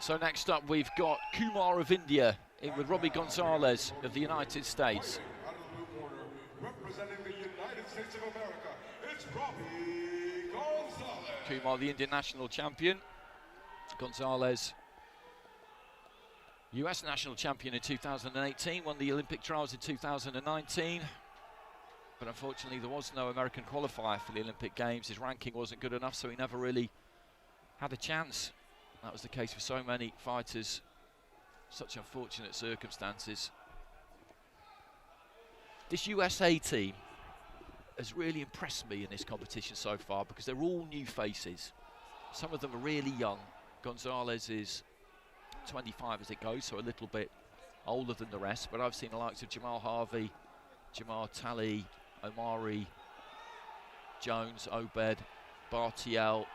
So next up we've got Kumar of India in with Robby Gonzales of the United States. Representing the United States of America, it's Robby Gonzales. Kumar, the Indian national champion. Gonzales, US national champion in 2018, won the Olympic trials in 2019. But unfortunately there was no American qualifier for the Olympic Games. His ranking wasn't good enough, so he never really had a chance. That was the case for so many fighters. Such unfortunate circumstances. This USA team has really impressed me in this competition so far because they're all new faces. Some of them are really young. Gonzales is 25 as it goes, so a little bit older than the rest, but I've seen the likes of Jamal Harvey, Jamar Talley, Omari, Jones, Obed, Bartiel,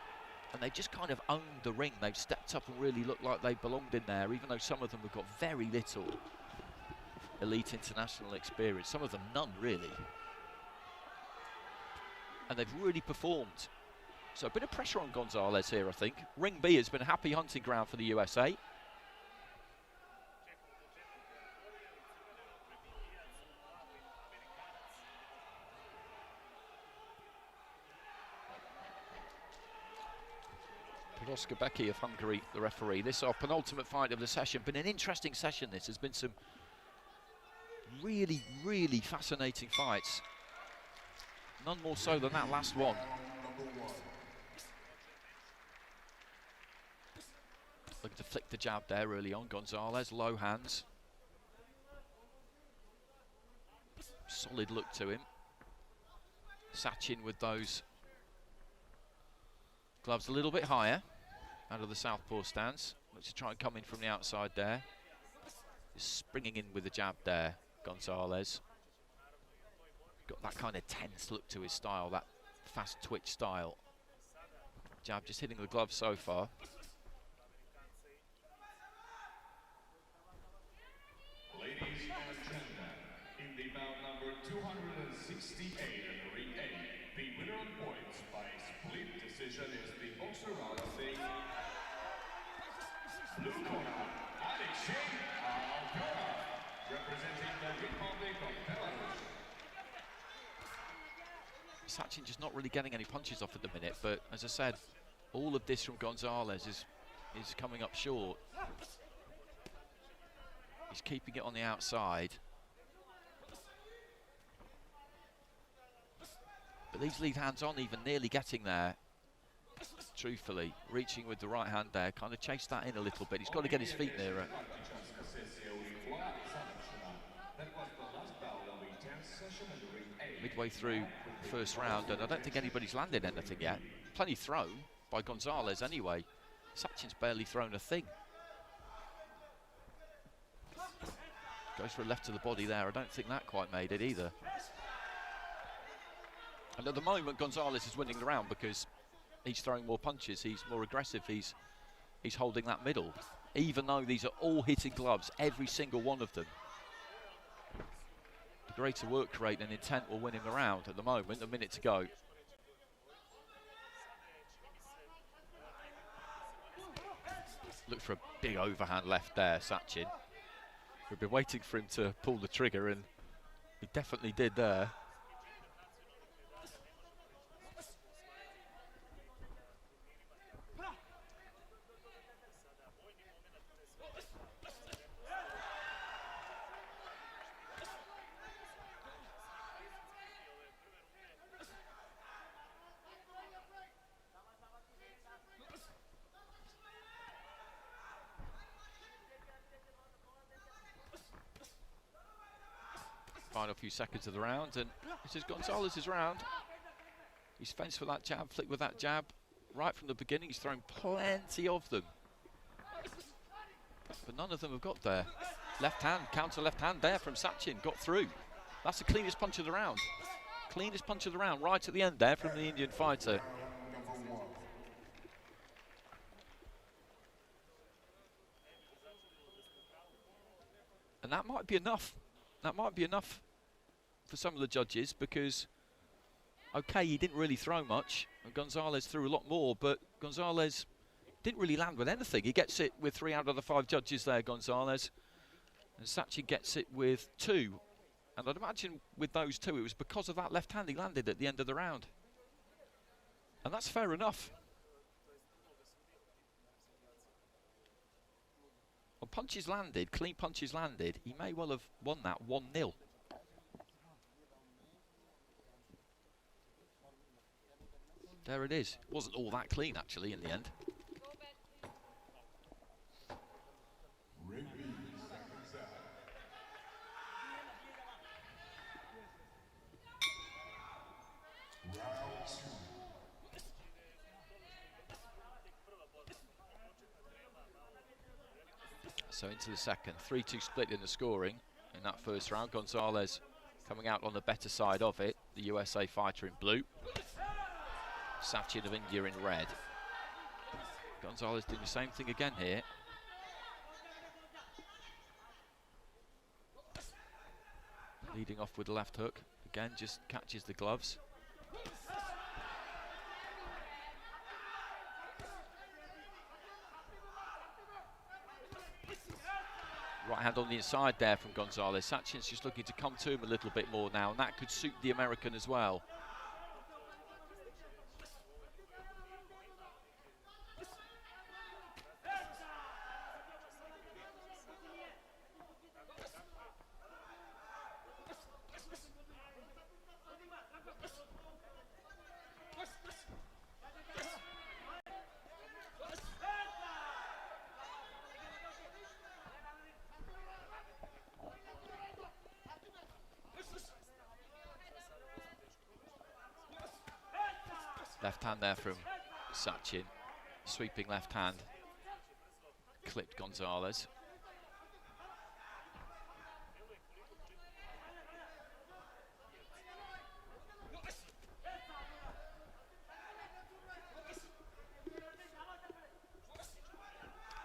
and they've just kind of owned the ring. They've stepped up and really looked like they belonged in there, even though some of them have got very little elite international experience, some of them none really. And they've really performed. So a bit of pressure on Gonzales here, I think. Ring B has been a happy hunting ground for the USA. Oscar Becky of Hungary, the referee. This is our penultimate fight of the session. Been an interesting session, this. There's been some really, really fascinating fights. None more so than that last one. Looking to flick the jab there early on. Gonzales, low hands. Solid look to him. Sachin with those gloves a little bit higher out of the southpaw stance. Looks to try and come in from the outside there. Just springing in with the jab there, Gonzales. Got that kind of tense look to his style, that fast twitch style. Jab just hitting the glove so far. Ladies and gentlemen, in the bout number 268 and ring A, the winner on points by split decision is the boxer out of the blue corner, Alexei, representing the Republic of Belarus. Sachin just not really getting any punches off at the minute, but as I said, all of this from Gonzales is coming up short. He's keeping it on the outside. But these lead hands aren't even nearly getting there, truthfully. Reaching with the right hand there, kind of chased that in a little bit. He's got to get his feet nearer. Midway through the first round, and I don't think anybody's landed anything yet. Plenty thrown by Gonzales anyway. Sachin's barely thrown a thing. Goes for a left to the body there. I don't think that quite made it either. And at the moment, Gonzales is winning the round because he's throwing more punches. He's more aggressive. He's holding that middle. Even though these are all hitting gloves, every single one of them. The greater work rate and intent will win him the round at the moment. A minute to go. Look for a big overhand left there, Sachin. We've been waiting for him to pull the trigger, and he definitely did there. Final few seconds of the round, and this is Gonzales' round. He's fenced for that jab, flicked with that jab right from the beginning. He's thrown plenty of them, but none of them have got there. Left hand, counter left hand there from Sachin, got through. That's the cleanest punch of the round. Cleanest punch of the round right at the end there from the Indian fighter. And that might be enough. That might be enough for some of the judges because, okay, he didn't really throw much, and Gonzales threw a lot more, but Gonzales didn't really land with anything. He gets it with 3 out of the 5 judges there, Gonzalez. And Sachin gets it with 2. And I'd imagine with those 2, it was because of that left hand he landed at the end of the round. And that's fair enough. On punches landed, clean punches landed, he may well have won that 1-0. There it is. It wasn't all that clean, actually, in the end. So into the second, 3-2 split in the scoring in that first round. Gonzalez coming out on the better side of it. The USA fighter in blue. Sachin of India in red. Gonzalez doing the same thing again here. Leading off with the left hook. Again, just catches the gloves. Right hand on the inside there from Gonzalez. Sachin's just looking to come to him a little bit more now, and that could suit the American as well. Left hand there from Sachin, sweeping left hand, clipped Gonzalez.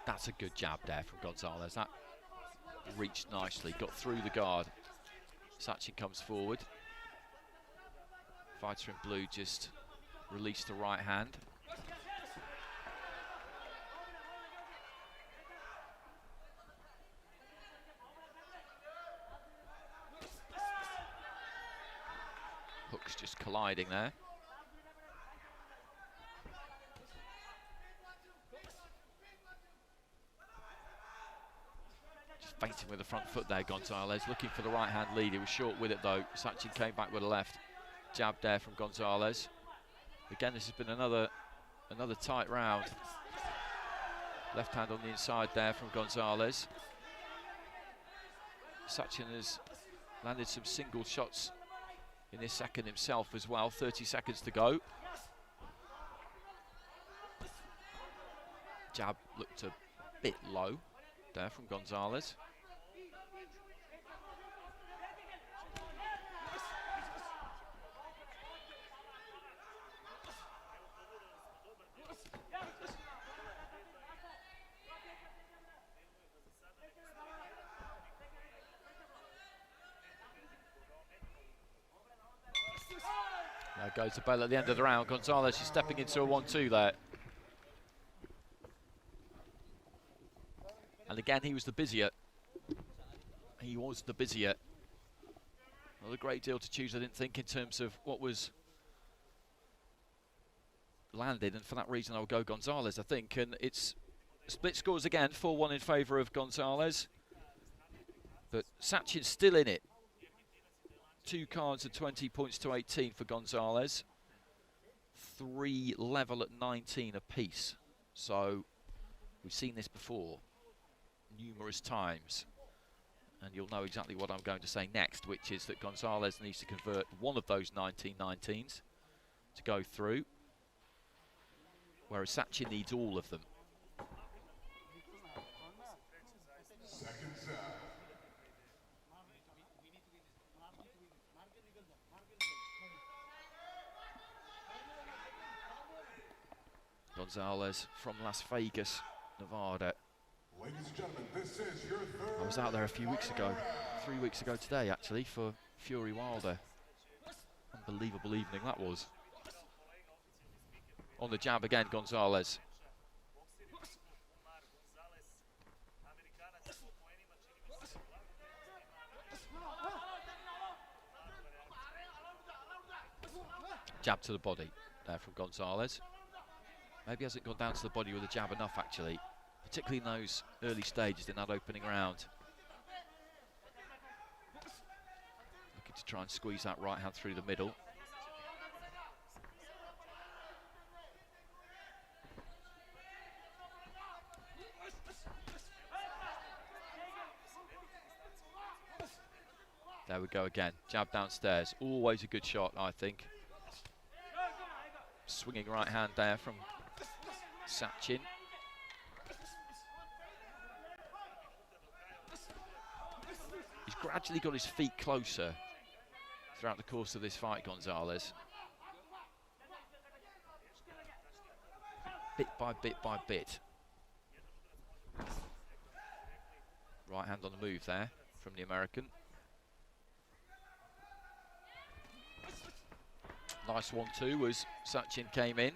That's a good jab there from Gonzalez. That reached nicely, got through the guard. Sachin comes forward. Fighter in blue just released the right hand. Hooks just colliding there. Just feinting with the front foot there, Gonzalez, looking for the right hand lead. He was short with it though. Sachin came back with a left. Jab there from Gonzalez. Again, this has been another tight round. Left hand on the inside there from Gonzalez. Sachin has landed some single shots in this second himself as well. 30 seconds to go. Jab looked a bit low there from Gonzalez. There goes the bell at the end of the round. Gonzalez is stepping into a 1-2 there. And again, he was the busier. He was the busier. Not a great deal to choose, I didn't think, in terms of what was landed. And for that reason, I will go Gonzalez, I think. And it's split scores again, 4-1 in favour of Gonzalez. But Sachin's still in it. 2 cards and 20 points to 18 for Gonzalez. 3 level at 19 apiece. So we've seen this before numerous times. And you'll know exactly what I'm going to say next, which is that Gonzalez needs to convert one of those 19-19s to go through, whereas Sachin needs all of them. Gonzalez from Las Vegas, Nevada. Ladies and gentlemen, this is your third. I was out there a few weeks ago, 3 weeks ago today actually, for Fury Wilder. Unbelievable evening that was. On the jab again, Gonzalez. Jab to the body there from Gonzalez. Maybe hasn't gone down to the body with a jab enough, actually, particularly in those early stages in that opening round. Looking to try and squeeze that right hand through the middle. There we go again, jab downstairs, always a good shot, I think. Swinging right hand there from Sachin. He's gradually got his feet closer throughout the course of this fight, Gonzalez. Bit by bit by bit. Right hand on the move there from the American. Nice 1-2 as Sachin came in.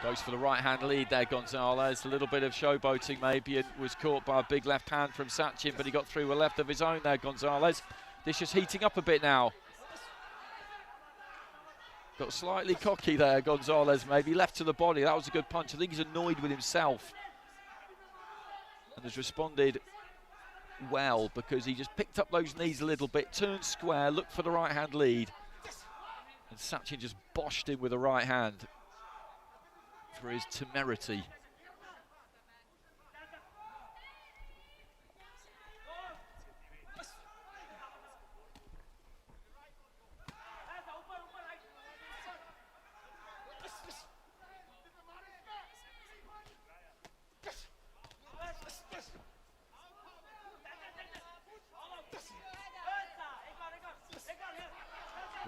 Goes for the right hand lead there, Gonzalez. A little bit of showboating maybe, and was caught by a big left hand from Sachin, but he got through a left of his own there, Gonzalez. This is heating up a bit now. Got slightly cocky there, Gonzalez, maybe left to the body. That was a good punch. I think he's annoyed with himself and has responded well, because he just picked up those knees a little bit, turned square, looked for the right hand lead, and Sachin just boshed him with a right hand for his temerity.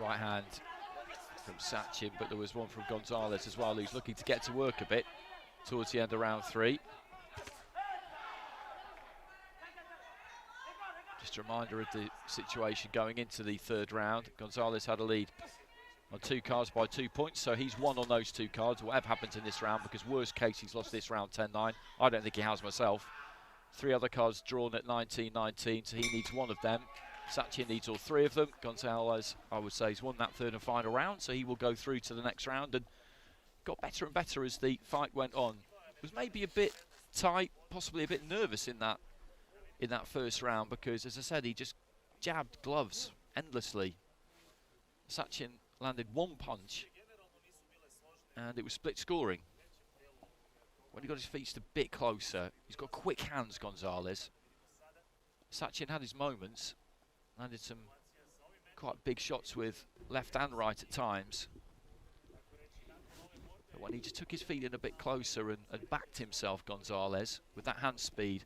Right hand from Sachin, but there was one from Gonzalez as well, who's looking to get to work a bit towards the end of round 3. Just a reminder of the situation going into the 3rd round. Gonzalez had a lead on 2 cards by 2 points, so he's won on those 2 cards, whatever happens in this round, because worst case he's lost this round 10-9. I don't think he has myself. 3 other cards drawn at 19-19, so he needs 1 of them. Sachin needs all 3 of them. Gonzalez, I would say, has won that 3rd and final round, so he will go through to the next round, and got better and better as the fight went on. Was maybe a bit tight, possibly a bit nervous in that 1st round, because, as I said, he just jabbed gloves endlessly. Sachin landed 1 punch, and it was split scoring. When he got his feet a bit closer, he's got quick hands, Gonzalez. Sachin had his moments. Landed some quite big shots with left and right at times. But when he just took his feet in a bit closer and backed himself, Gonzalez, with that hand speed,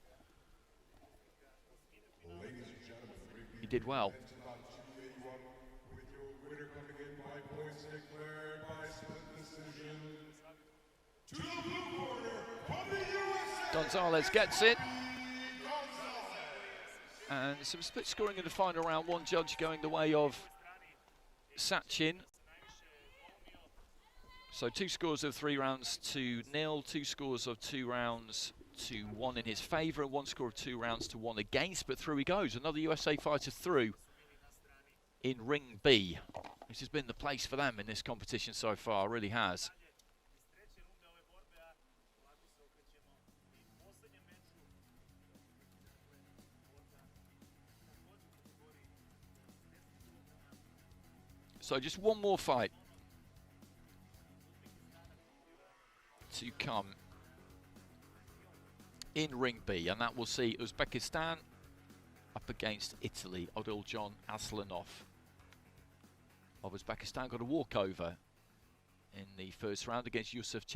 he did well. Gonzalez gets it. And some split scoring in the final round. 1 judge going the way of Sachin. So 2 scores of 3 rounds to 0, 2 scores of 2 rounds to 1 in his favour, and 1 score of 2 rounds to 1 against. But through he goes, another USA fighter through in Ring B, which has been the place for them in this competition so far, really has. So just 1 more fight to come in Ring B, and that will see Uzbekistan up against Italy. Odiljon Aslanov of Uzbekistan got a walkover in the 1st round against Yusuf Chan.